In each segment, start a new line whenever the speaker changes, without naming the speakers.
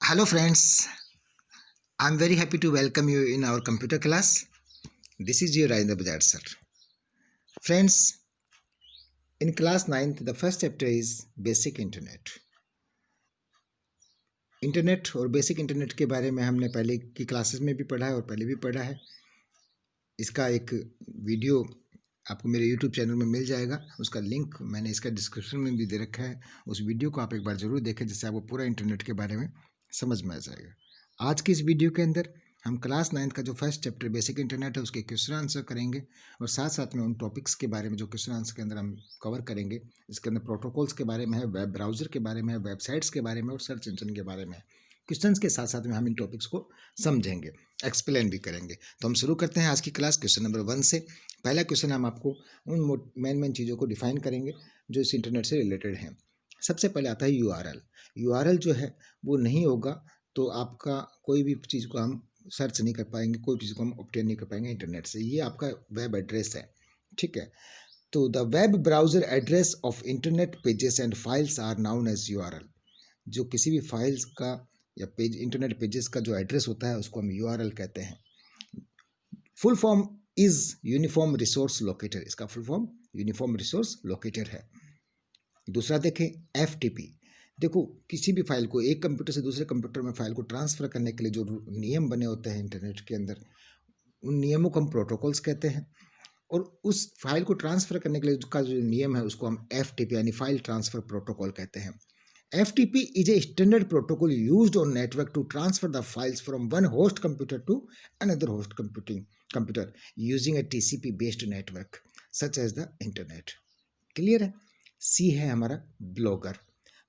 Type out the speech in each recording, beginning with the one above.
Hello friends, I'm very happy to welcome you in our computer class. This is your Rajendra Bajaj sir. Friends, in class 9th, the first chapter is Basic Internet. Internet और basic internet के बारे में हमने पहले की classes में भी पढ़ा है और पहले भी पढ़ा है. इसका एक वीडियो आपको मेरे YouTube चैनल में मिल जाएगा. उसका लिंक मैंने इसका डिस्क्रिप्शन में भी दे रखा है. उस वीडियो को आप एक बार ज़रूर देखें जिससे आपको पूरा इंटरनेट के बारे में समझ में आ जाएगा. आज की इस वीडियो के अंदर हम क्लास 9th का जो फर्स्ट चैप्टर बेसिक इंटरनेट है उसके क्वेश्चन आंसर करेंगे और साथ साथ में उन टॉपिक्स के बारे में जो क्वेश्चन आंसर के अंदर हम कवर करेंगे. इसके अंदर प्रोटोकॉल्स के बारे में है, वेब ब्राउज़र के बारे में है, वेबसाइट्स के बारे में और सर्च इंजन के बारे में है. क्वेश्चंस के साथ साथ में हम इन टॉपिक्स को समझेंगे, एक्सप्लेन भी करेंगे. तो हम शुरू करते हैं आज की क्लास क्वेश्चन नंबर 1 से. पहला क्वेश्चन हम आपको उन मेन चीज़ों को डिफाइन करेंगे जो इस इंटरनेट से रिलेटेड हैं. सबसे पहले आता है यूआरएल. यूआरएल जो है वो नहीं होगा तो आपका कोई भी चीज़ को हम सर्च नहीं कर पाएंगे, कोई चीज़ को हम ऑब्टेन नहीं कर पाएंगे इंटरनेट से. ये आपका वेब एड्रेस है, ठीक है. तो the web browser address of internet pages and files are known as URL. जो किसी भी फाइल्स का या पेज इंटरनेट पेजेस का जो एड्रेस होता है उसको हम यूआरएल कहते हैं. Full form is uniform resource locator. इसका full form uniform resource locator है. दूसरा देखें एफटीपी. देखो किसी भी फाइल को एक कंप्यूटर से दूसरे कंप्यूटर में फाइल को ट्रांसफ़र करने के लिए जो नियम बने होते हैं इंटरनेट के अंदर, उन नियमों को हम प्रोटोकॉल्स कहते हैं. और उस फाइल को ट्रांसफ़र करने के लिए का जो नियम है उसको हम एफटीपी यानी फाइल ट्रांसफ़र प्रोटोकॉल कहते हैं. FTP is a standard protocol used on network to transfer the files from one host computer to another host computer using a TCP based network such as the internet. Clear है. C है हमारा blogger.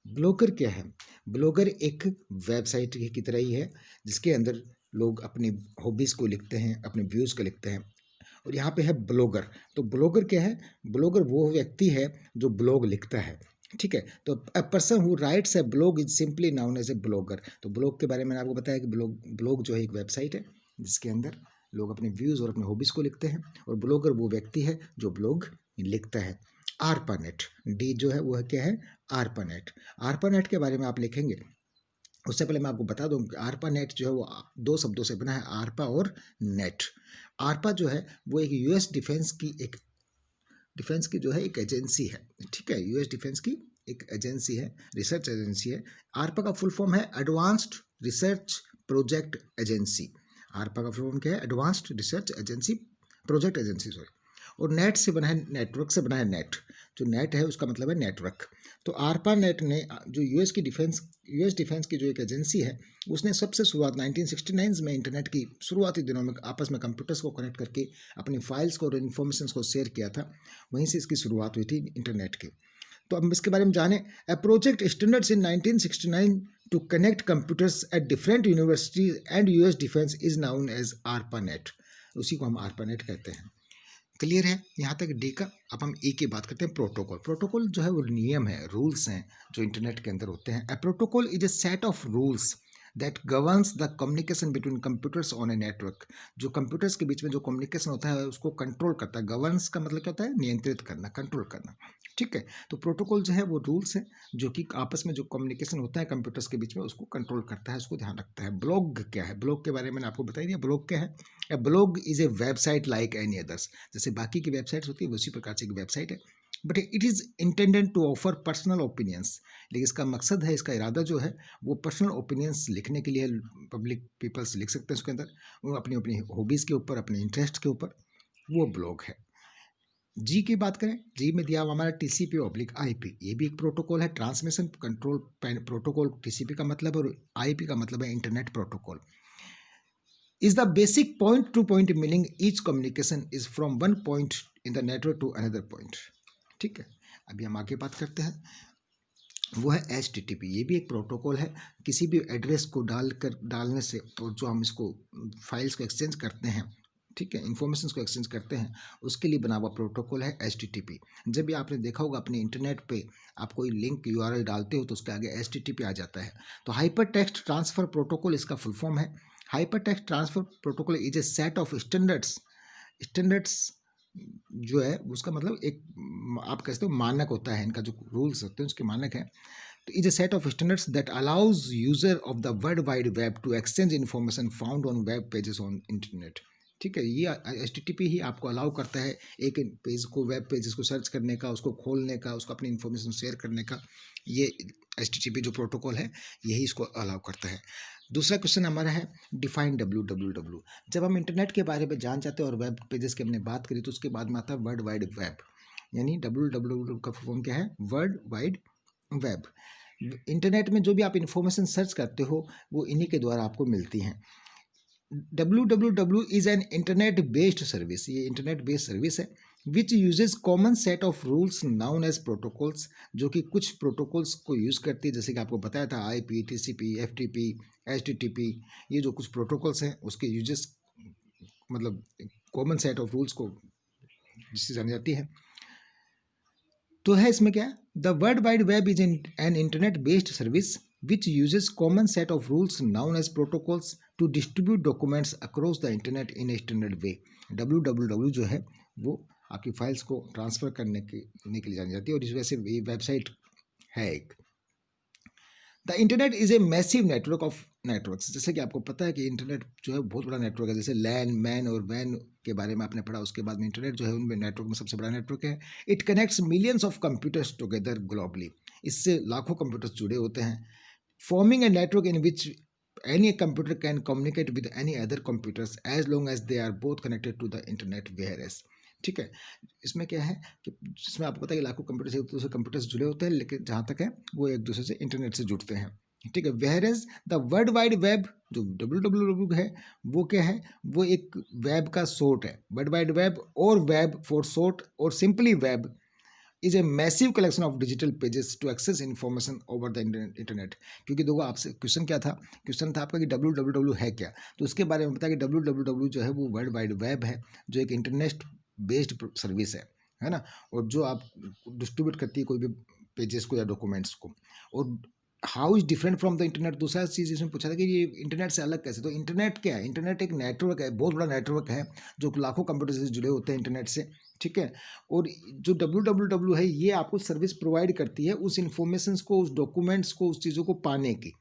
Blogger क्या है? Blogger एक website की तरह ही है जिसके अंदर लोग अपनी हॉबीज़ को लिखते हैं, अपने व्यूज़ को लिखते हैं. और यहाँ पे है ब्लॉगर. तो ब्लॉगर क्या है? ब्लॉगर वो व्यक्ति है जो ब्लॉग लिखता है, ठीक है. तो a person who writes a blog is simply known as a blogger. तो ब्लॉग के बारे में आपको बताया कि ब्लॉग जो है एक वेबसाइट है जिसके अंदर लोग अपने व्यूज़ और अपने हॉबीज़ को लिखते हैं. और ब्लॉगर वो व्यक्ति है जो ब्लॉग लिखता है. आरपानेट, डी जो है वो है क्या है? आरपानेट. आरपानेट के बारे में आप लिखेंगे उससे पहले मैं आपको बता दूं कि आरपानेट जो है वो दो शब्दों से बना है, आरपा और नेट. आरपा जो है वो एक यूएस डिफेंस की जो है एक एजेंसी है, ठीक है. यूएस डिफेंस की एक एजेंसी है, रिसर्च एजेंसी है. आरपा का फुल फॉर्म है एडवांस्ड रिसर्च प्रोजेक्ट एजेंसी. आरपा का फुल फॉर्म क्या है? Advanced research agency, project agency, sorry. और नेट से बना है, नेटवर्क से बना है. नेट जो नेट है उसका मतलब है नेटवर्क. तो आरपा नेट ने जो यूएस डिफेंस की जो एक एजेंसी है उसने सबसे शुरुआत 1969 में इंटरनेट की शुरुआती दिनों में आपस में कंप्यूटर्स को कनेक्ट करके अपनी फाइल्स को और इन्फॉर्मेशन को शेयर किया था. वहीं से इसकी शुरुआत हुई थी इंटरनेट की. तो अब इसके बारे में जाने. A project standards in 1969 to connect computers at different universities and US defence is known as ARPANET. उसी को हम आरपानेट कहते हैं. क्लियर है यहाँ तक डी का. अब हम ई की बात करते हैं. प्रोटोकॉल. प्रोटोकॉल जो है वो नियम है, रूल्स हैं जो इंटरनेट के अंदर होते हैं. A protocol is a set of rules that governs the communication between computers on a network. जो कंप्यूटर्स के बीच में जो कम्युनिकेशन होता है उसको कंट्रोल करता है. गवर्न्स का मतलब क्या होता है? नियंत्रित करना, कंट्रोल करना, ठीक है. तो प्रोटोकॉल जो है वो रूल्स है जो कि आपस में जो कम्युनिकेशन होता है कंप्यूटर्स के बीच में उसको कंट्रोल करता है, उसको ध्यान रखता है. ब्लॉग क्या है? ब्लॉग के बारे में मैंने आपको बताई दिया. ब्लॉग क्या है? A blog is a website like any others. जैसे बाकी की वेबसाइट्स होती है उसी प्रकार से एक वेबसाइट है. But it is intended to offer personal opinions. लेकिन इसका मकसद है, इसका इरादा जो है वो पर्सनल ओपिनियंस लिखने के लिए. पब्लिक पीपल्स लिख सकते हैं उसके अंदर वो अपनी अपनी हॉबीज़ के ऊपर, अपने इंटरेस्ट के ऊपर. वो ब्लॉग है. जी की बात करें, जी में दिया हुआ हमारा टीसीपी ऑब्लिक आईपी. ये भी एक प्रोटोकॉल है, ट्रांसमिशन कंट्रोल प्रोटोकॉल. टीसीपी का मतलब और आईपी का मतलब है internet protocol. is the basic point to point meaning each communication is from one point in the network to another point. ठीक है. अभी हम आगे बात करते हैं. वो है HTTP. ये भी एक प्रोटोकॉल है. किसी भी एड्रेस को डालने से और जो हम इसको फाइल्स को एक्सचेंज करते हैं, ठीक है, इन्फॉर्मेशन को एक्सचेंज करते हैं, उसके लिए बना हुआ प्रोटोकॉल है HTTP. जब भी आपने देखा होगा अपने इंटरनेट पे आप कोई लिंक URL डालते हो तो उसके आगे HTTP आ जाता है. तो हाइपर टेक्स्ट ट्रांसफ़र प्रोटोकॉल इसका फुल फॉर्म है. Hyper text transfer protocol is a set of standards जो है उसका मतलब एक आप कहते हो मानक होता है. इनका जो रूल्स होते हैं उसके मानक हैं is a set of standards that allows user of the world wide web to exchange information found on web pages on internet. ठीक है, ये HTTP ही आपको अलाउ करता है एक पेज को, वेब पेजेस को सर्च करने का, उसको खोलने का, उसको अपनी इन्फॉर्मेशन शेयर करने का। ये HTTP जो प्रोटोकॉल है यही इसको अलाउ करता है। दूसरा क्वेश्चन हमारा है डिफाइन www। जब हम इंटरनेट के बारे में जान जाते हैं और वेब पेजेस की हमने बात करी तो उसके बाद में आता है वर्ल्ड वाइड वेब, यानी www का फुल फॉर्म क्या है? World wide web. इंटरनेट में जो भी आप इंफॉर्मेशन सर्च करते हो वो इन्हीं के द्वारा आपको मिलती हैं। www is an internet based service, ये इंटरनेट बेस्ड सर्विस है which uses common set of rules known as protocols, जो कि कुछ प्रोटोकॉल्स को यूज़ करती है, जैसे कि आपको बताया था IP, TCP, FTP, HTTP, ये जो कुछ प्रोटोकॉल्स हैं उसके यूजेस मतलब कॉमन सेट ऑफ रूल्स को जिससे जानी जाती है। तो है इसमें क्या? The world wide web is an internet based service which uses common set of rules known as protocols to distribute documents across the internet in a standard way. www जो है वो आपकी फाइल्स को ट्रांसफ़र करने के लिए जानी जाती है और इस वजह से ये वेबसाइट है एक। The internet is a massive network of networks, जैसे कि आपको पता है कि इंटरनेट जो है बहुत बड़ा नेटवर्क है, जैसे लैन, मैन और वैन के बारे में आपने पढ़ा, उसके बाद में इंटरनेट जो है उनमें नेटवर्क में सबसे बड़ा नेटवर्क है। It connects millions of computers together globally, इससे लाखों कंप्यूटर्स जुड़े होते हैं। Forming a network in which any computer can communicate with any other computers as long as they are both connected to the internet whereas। ठीक है, इसमें क्या है कि जिसमें आपको पता है कि लाखों कंप्यूटर से एक दूसरे कंप्यूटर्स जुड़े होते हैं, लेकिन जहाँ तक है वो एक दूसरे से इंटरनेट से जुड़ते हैं। ठीक है, whereas the world wide web जो www है वो क्या है? वो एक वेब का शॉर्ट है। वर्ल्ड वाइड वेब और वेब फॉर शॉर्ट और simply web is a massive collection of digital pages to access information over the internet. क्योंकि देखो आपसे क्वेश्चन क्या था? क्वेश्चन था आपका कि www है क्या, तो उसके बारे में बताया कि www जो है वो वर्ल्ड वाइड वेब है, जो एक इंटरनेट बेस्ड सर्विस है ना, और जो आप डिस्ट्रीब्यूट करती है कोई भी पेजेस को या डॉक्यूमेंट्स को। और how is different from the internet, दूसरा चीज़ इसमें पूछा था कि ये इंटरनेट से अलग कैसे। तो इंटरनेट क्या है? इंटरनेट एक नेटवर्क है, बहुत बड़ा नेटवर्क है जो लाखों कंप्यूटर से जुड़े होते हैं इंटरनेट से। ठीक है, और जो www है ये आपको सर्विस प्रोवाइड करती है उस इंफॉर्मेशन को, उस डॉक्यूमेंट्स को, उस चीज़ों को पाने की।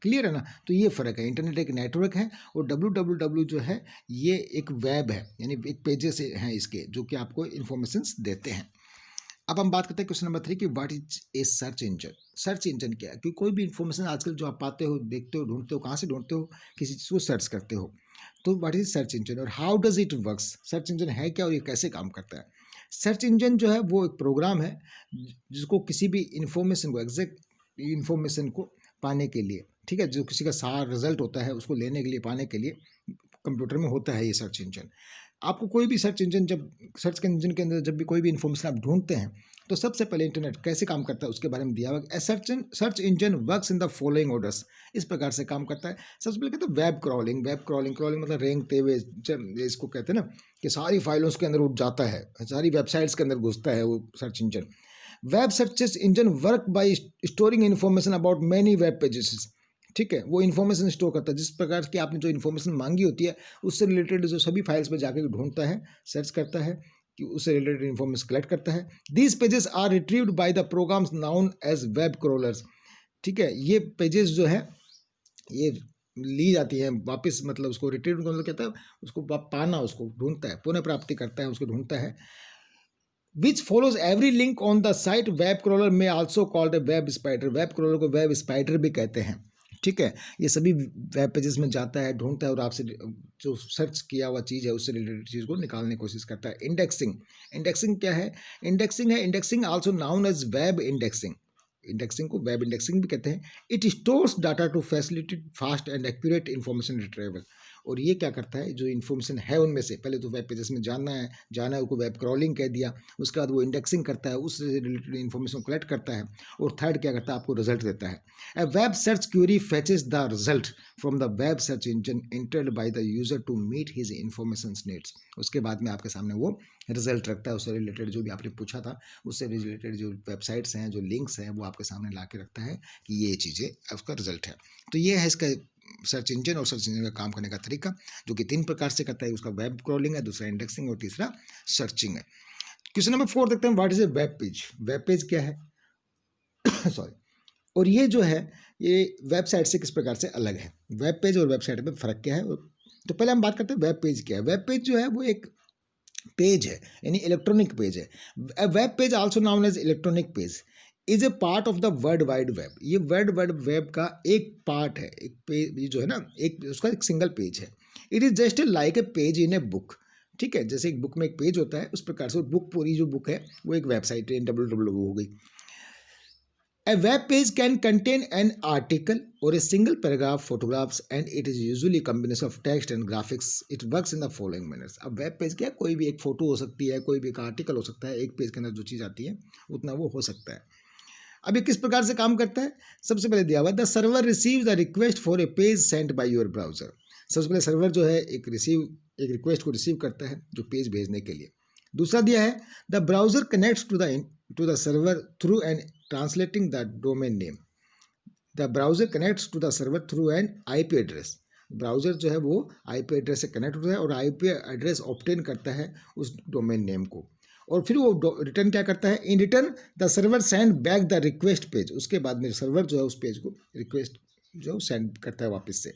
क्लियर है ना? तो ये फ़र्क है, इंटरनेट एक नेटवर्क है और www जो है ये एक वेब है, यानी एक पेजेस हैं इसके जो कि आपको इन्फॉर्मेशन देते हैं। अब हम बात करते हैं क्वेश्चन नंबर 3 कि what is a search engine. Search engine क्या है? क्योंकि कोई भी इन्फॉर्मेशन आजकल जो आप पाते हो, देखते हो, ढूंढते हो, कहाँ से ढूंढते हो? किसी चीज़ को सर्च करते हो। तो व्हाट इज सर्च इंजन और how does it works? Search engine है क्या और ये कैसे काम करता है? सर्च इंजन जो है वो एक प्रोग्राम है जिसको किसी भी इंफॉर्मेशन को, एग्जैक्ट इंफॉर्मेशन को पाने के लिए, ठीक है, जो किसी का सारा रिजल्ट होता है उसको लेने के लिए, पाने के लिए कंप्यूटर में होता है ये सर्च इंजन। आपको कोई भी सर्च इंजन, जब सर्च इंजन के अंदर जब भी कोई भी इन्फॉर्मेशन आप ढूंढते हैं तो सबसे पहले इंटरनेट कैसे काम करता है उसके बारे में दिया हुआ। Search engine works in the following orders, इस प्रकार से काम करता है। सबसे पहले कहते हैं वेब क्रॉलिंग। वेब क्रॉलिंग मतलब रेंगते हुए, इसको कहते हैं ना कि सारी फाइलों के अंदर उठ जाता है, सारी वेबसाइट्स के अंदर घुसता है वो search engine. Web search engine work by storing information about many web pages. ठीक है, वो इन्फॉर्मेशन स्टोर करता है जिस प्रकार की आपने जो इन्फॉर्मेशन मांगी होती है उससे रिलेटेड जो सभी फाइल्स में जाकर ढूंढता है, सर्च करता है कि उससे रिलेटेड इन्फॉर्मेशन कलेक्ट करता है। These pages are retrieved by the programs known as web crawlers. ठीक है, ये पेजेस जो है ये ली जाती है वापस, मतलब उसको रिट्रीव मतलब कहता है उसको पाना, उसको ढूंढता है, पुनः प्राप्ति करता है, उसको ढूंढता है। Which follows every link on the site. Web crawler में also called a web spider. Web crawler को वेब स्पाइडर भी कहते हैं। ठीक है, ये सभी वेब पेजेस में जाता है, ढूंढता है और आपसे जो सर्च किया हुआ चीज़ है उससे रिलेटेड चीज़ को निकालने की कोशिश करता है। इंडेक्सिंग। इंडेक्सिंग क्या है? इंडेक्सिंग है, indexing also known as web indexing. Indexing को वेब इंडेक्सिंग भी कहते हैं। It stores data to facilitate fast and accurate information retrieval. और ये क्या करता है, जो इन्फॉर्मेशन है उनमें से पहले तो वेब पेजेस में जाना है उसको वेब क्रॉलिंग कह दिया, उसके बाद वो इंडेक्सिंग करता है, उससे रिलेटेड इन्फॉर्मेशन कलेक्ट करता है, और थर्ड क्या करता है, आपको रिजल्ट देता है। A web search query fetches the result from the web search engine entered by the user to meet his information needs. उसके बाद में आपके सामने वो रिजल्ट रखता है, उससे रिलेटेड जो भी आपने पूछा था उससे रिलेटेड जो वेबसाइट्स हैं, जो लिंक्स हैं, वो आपके सामने ला के रखता है कि ये चीज़ें उसका रिजल्ट है। तो ये है इसका सर्च इंजन और सर्च इंजन का काम करने का तरीका, जो कि 3 प्रकार से करता है। उसका वेब क्रॉलिंग है, दूसरा इंडेक्सिंग और तीसरा सर्चिंग है। क्वेश्चन नंबर 4 देखते हैं, what is a web page. Web page क्या है? सॉरी, और ये जो है ये वेबसाइट से किस प्रकार से अलग है, वेब पेज और वेबसाइट में फ़र्क क्या है। तो पहले हम बात करते हैं वेब पेज क्या है। वेब पेज जो है वो एक पेज है, यानी इलेक्ट्रॉनिक पेज है। Web page also known as electronic page is a part of the world wide web. ये वर्ल्ड वाइड वेब का एक पार्ट है, एक पेज जो है ना, एक उसका एक सिंगल पेज है। It is just like a page in a book. ठीक है, जैसे एक बुक में एक पेज होता है उस प्रकार से बुक, पूरी जो बुक है वो एक वेबसाइट है, www हो गई। A web page can contain an article or a single paragraph, photographs, and it is usually a combination of text and graphics. It works in the following manners. अब web page क्या, कोई भी एक photo हो सकती है, कोई भी एक आर्टिकल हो सकता है, एक पेज के अंदर जो चीज़ आती है उतना वो हो सकता है। अब ये किस प्रकार से काम करता है, सबसे पहले दिया हुआ the server receive the request for a page sent by your browser. सबसे पहले सर्वर जो है एक रिक्वेस्ट को रिसीव करता है जो पेज भेजने के लिए। दूसरा दिया है the browser connects to the server through an translating the domain name. The browser connects to the server through an IP address. Browser जो है वो आईपी एड्रेस से कनेक्ट होता है और आईपी एड्रेस ऑब्टेन करता है उस डोमेन नेम को, और फिर वो रिटर्न क्या करता है, in return the server send back the request page. उसके बाद में सर्वर जो है उस पेज को रिक्वेस्ट जो सेंड करता है वापस से।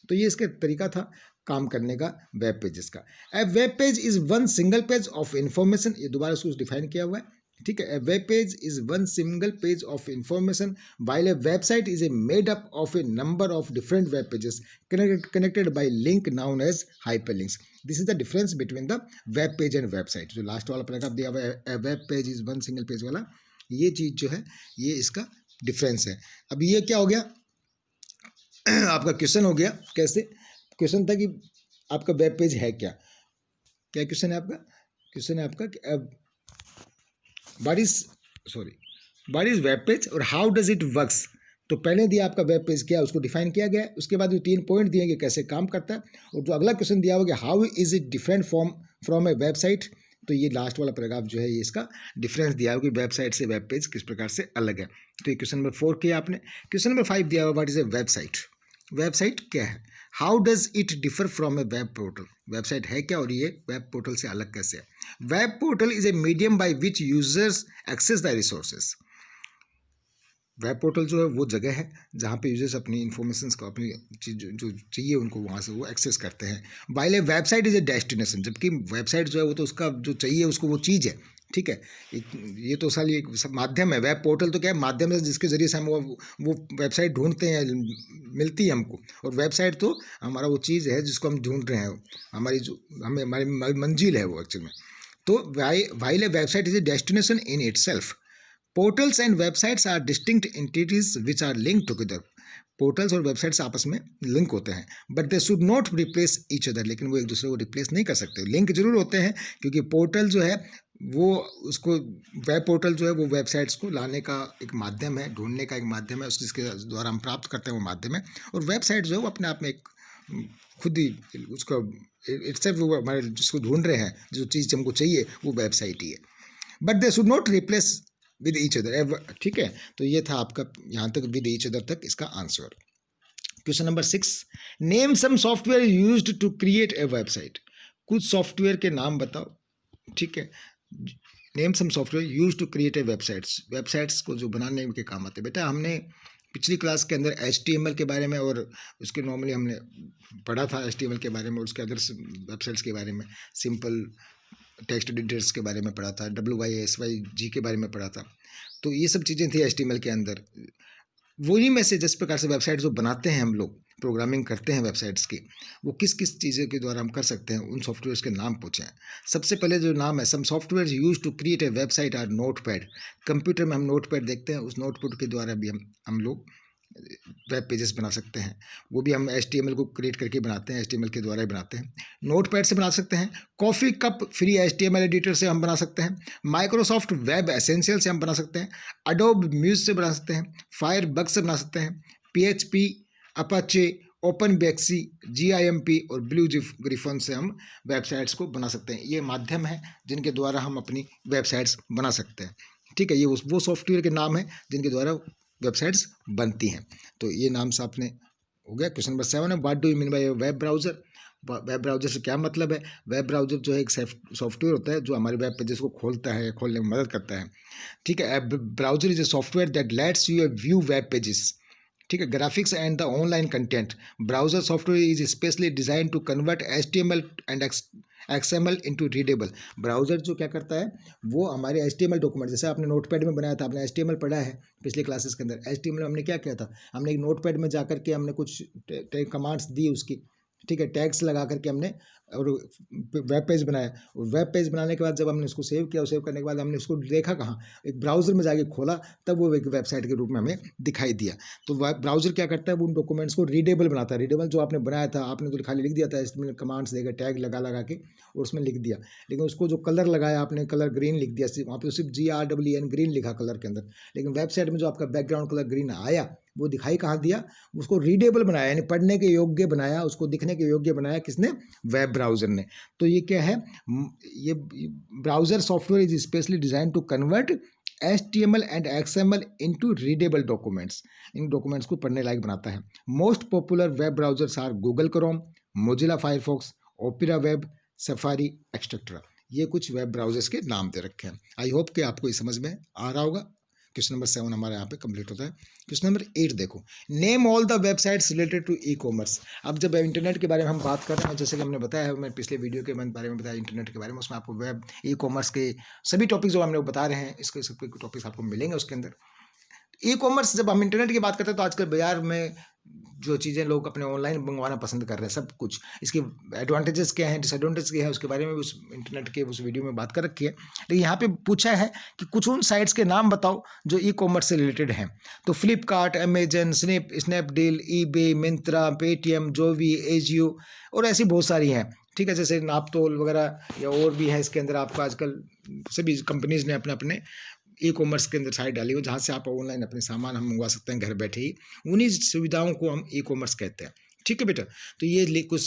तो ये इसका तरीका था काम करने का वेब पेजेस का। A web page is one single page of information, ये दोबारा उसको डिफाइन किया हुआ है। ठीक है, a web page is one single page of information while a website is a made up of a number of different web pages connected by link known as hyperlinks. This is the difference between the web page and website. जो last वाला paragraph दिया हुआ है web page is one single page वाला, ये चीज़ जो है ये इसका डिफरेंस है। अब ये क्या हो गया आपका क्वेश्चन हो गया, कैसे क्वेश्चन था कि आपका वेब पेज है क्या, क्या क्वेश्चन है आपका, क्वेश्चन है आपका व्हाट इज वेब पेज और हाउ डज इट वर्क्स। तो पहले दिया आपका वेब पेज क्या, उसको डिफाइन किया गया है, उसके बाद जो 3 पॉइंट दिए कि कैसे काम करता है, और जो अगला क्वेश्चन दिया हुआ कि how is it different from A website. तो ये लास्ट वाला पैराग्राफ जो है ये इसका डिफरेंस दिया हुआ कि वेबसाइट से वेब पेज किस प्रकार से अलग है। तो ये क्वेश्चन नंबर 4 किया आपने। क्वेश्चन नंबर 5 दिया हुआ what is a website. Website क्या है, how does it differ from A web portal. Website है क्या और ये वेब पोर्टल से अलग कैसे है। Web portal is a medium by which users access the resources. Web portal जो है वो जगह है जहाँ पे यूजर्स अपनी इन्फॉर्मेशन को, अपनी चीज जो चाहिए उनको वहाँ से वो एक्सेस करते हैं। While a website is a destination, जबकि वेबसाइट जो है वो तो उसका जो चाहिए उसको वो चीज़ है। ठीक है, ये तो साल एक माध्यम है। वेब पोर्टल तो क्या है, माध्यम है जिसके जरिए से हम वो वेबसाइट ढूंढते हैं, मिलती है हमको। और वेबसाइट तो हमारा वो चीज़ है जिसको हम ढूंढ रहे हैं, हमारी जो हमारी मंजिल है वो एक्चुअल में। तो while a website is a destination in itself. Portals and websites are distinct entities which are link together. Portals और वेबसाइट्स आपस में लिंक होते हैं, but they should not replace each other. लेकिन वो एक दूसरे को रिप्लेस नहीं कर सकते, लिंक जरूर होते हैं, क्योंकि पोर्टल जो है वो उसको वेब पोर्टल जो है वो वेबसाइट्स को लाने का एक माध्यम है, ढूंढने का एक माध्यम है, उसके द्वारा हम प्राप्त करते हैं वो माध्यम है। और वेबसाइट जो है वो अपने आप में एक खुद ही उसका इट्स वो हमारे जिसको ढूंढ रहे हैं, जो चीज़ हमको चाहिए वो वेबसाइट ही है, but they should not replace with each other. ठीक है, तो ये था आपका यहाँ तक विद ईच अदर तक इसका answer. Question number 6, name some software used to create a website. कुछ सॉफ्टवेयर के नाम बताओ। ठीक है, name some software used to create a websites. Websites को जो बनाने के काम आते हैं। बेटा हमने पिछली क्लास के अंदर HTML के बारे में और उसके नॉर्मली हमने पढ़ा था HTML के बारे में, और उसके अदर वेबसाइट्स के बारे में, सिंपल टेक्स्ट एडिटर्स के बारे में पढ़ा था, WYSYG के बारे में पढ़ा था। तो ये सब चीज़ें थी HTML के अंदर। वही में से जिस प्रकार से वेबसाइट जो बनाते हैं हम लोग, प्रोग्रामिंग करते हैं वेबसाइट्स की, वो किस किस चीज़ों के द्वारा हम कर सकते हैं, उन सॉफ्टवेयर्स के नाम पूछे हैं। सबसे पहले जो नाम है, some software use to create a website are notepad. Computer में हम नोटपैड देखते हैं, उस नोटपैड के द्वारा भी हम लोग वेब पेजेस बना सकते हैं। वो भी हम HTML को क्रिएट करके बनाते हैं, HTML के द्वारा ही बनाते हैं। नोटपैड से बना सकते हैं, coffee cup free HTML editor से हम बना सकते हैं, माइक्रोसॉफ्ट वेब एसेंशियल से हम बना सकते हैं, अडोब म्यूज से बना सकते हैं, फायरबग से बना सकते हैं, PHP, अपाचे, ओपन बेक्सी, GIMP और ब्लू ग्रिफन से हम वेबसाइट्स को बना सकते हैं। ये माध्यम है जिनके द्वारा हम अपनी वेबसाइट्स बना सकते हैं। ठीक है, ये वो सॉफ्टवेयर के नाम है जिनके द्वारा वेबसाइट्स बनती हैं। तो ये नाम से आपने हो गया। क्वेश्चन नंबर 7 है, what do you mean by web browser. Web browser से क्या मतलब है? वेब ब्राउज़र जो है एक सॉफ्टवेयर होता है जो हमारे वेब पेजेस को खोलता है, खोलने में मदद करता है। ठीक है, browser is a software that lets you view web pages. ठीक है, graphics and the online content. Browser software is specially design to convert HTML and XML into readable. Browser जो क्या करता है, वो हमारे HTML डॉक्यूमेंट, जैसे आपने नोटपैड में बनाया था, आपने HTML पढ़ा है पिछले क्लासेस के अंदर। HTML में हमने क्या किया था, हमने एक नोटपैड में जाकर के हमने कुछ कमांड्स दी उसकी, ठीक है, टैग्स लगा करके हमने और वेब पेज बनाया। वेब पेज बनाने के बाद जब हमने उसको सेव किया, सेव करने के बाद हमने उसको देखा कहाँ, एक ब्राउज़र में जाके खोला, तब वो एक वेबसाइट के रूप में हमें दिखाई दिया। तो ब्राउज़र क्या करता है, वो उन डॉक्यूमेंट्स को रीडेबल बनाता है। रीडेबल जो आपने बनाया था, आपने तो खाली लिख दिया था, इसमें कमांड्स देकर टैग लगा लगा के और उसमें लिख दिया, लेकिन उसको जो कलर लगाया आपने, कलर ग्रीन लिख दिया, वहाँ पे सिर्फ GREEN ग्रीन लिखा कलर के अंदर, लेकिन वेबसाइट में जो आपका बैकग्राउंड कलर ग्रीन आया, वो दिखाई कहाँ दिया, उसको रीडेबल बनाया, यानी पढ़ने के योग्य बनाया, उसको दिखने के योग्य बनाया, किसने? वेब ब्राउज़र ने। तो ये क्या है, ये browser software is specially design to convert HTML and XML into readable documents. इन डॉक्यूमेंट्स को पढ़ने लायक बनाता है। Most popular web browsers are Google Chrome, Mozilla Firefox, Opera web, Safari etcetera. ये कुछ वेब ब्राउजर्स के नाम दे रखे हैं। आई होप कि आपको ये समझ में आ रहा होगा। क्वेश्चन नंबर 7 हमारे यहाँ पे कंप्लीट होता है। क्वेश्चन नंबर 8 देखो, name all the websites related to e-commerce. अब जब इंटरनेट के बारे में हम बात कर रहे हैं, जैसे कि हमने बताया है, मैं पिछले वीडियो के बारे में बताया इंटरनेट के बारे में, उसमें आपको वेब ई-कॉमर्स के सभी टॉपिक्स जो हमने बता रहे हैं, इसके सब टॉपिक्स आपको मिलेंगे उसके अंदर। ई-कॉमर्स, जब हम इंटरनेट की बात करते हैं तो आजकल बाजार में जो चीज़ें लोग अपने ऑनलाइन मंगवाना पसंद कर रहे हैं, सब कुछ, इसके एडवांटेजेस क्या हैं, डिसएडवांटेज क्या है, उसके बारे में उस इंटरनेट के उस वीडियो में बात कर रखी है। लेकिन यहाँ पे पूछा है कि कुछ उन साइट्स के नाम बताओ जो ई-कॉमर्स से रिलेटेड हैं। तो Flipkart, Amazon, Snapdeal, eBay, Myntra, Paytm, जोवी, एजियो और ऐसी बहुत सारी हैं। ठीक है, जैसे नापतोल वगैरह या और भी है इसके अंदर। आपको आजकल सभी कंपनीज ने अपने अपने ई-कॉमर्स के अंदर साइट डाली हो, जहाँ से आप ऑनलाइन अपने सामान हम मंगवा सकते हैं घर बैठे ही। उन्हीं सुविधाओं को हम ई-कॉमर्स कहते हैं। ठीक है बेटा, तो ये कुछ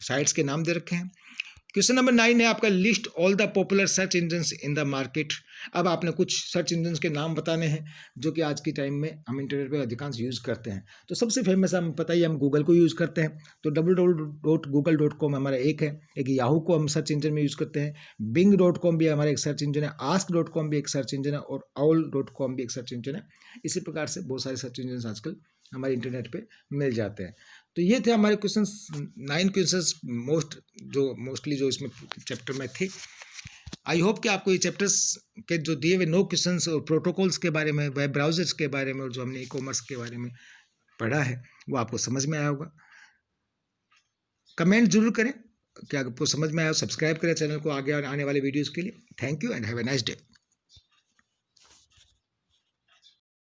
साइट्स के नाम दे रखे हैं। क्वेश्चन नंबर 9 है आपका, list all the popular search engines in the market. अब आपने कुछ सर्च इंजन्स के नाम बताने हैं जो कि आज के टाइम में हम इंटरनेट पे अधिकांश यूज़ करते हैं। तो सबसे फेमस हम पता ही, हम गूगल को यूज़ करते हैं। तो www.google.com हमारा एक है। एक याहू को हम सर्च इंजन में यूज़ करते हैं। bing.com भी हमारा एक सर्च इंजन है। ask.com भी एक सर्च इंजन है और owl.com भी एक सर्च इंजन है। इसी प्रकार से बहुत सारे सर्च इंजन आजकल हमारे इंटरनेट पे मिल जाते हैं। तो ये थे हमारे क्वेश्चंस, 9 क्वेश्चंस मोस्टली जो इसमें चैप्टर में थे। आई होप कि आपको ये चैप्टर्स के जो दिए हुए 9 क्वेश्चंस और प्रोटोकॉल्स के बारे में, वेब ब्राउजर्स के बारे में और जो हमने ई कॉमर्स के बारे में पढ़ा है, वो आपको समझ में आया होगा। कमेंट जरूर करें कि आपको समझ में आया। सब्सक्राइब करें चैनल को आगे आने वाले वीडियोज़ के लिए। Thank you and have a nice day.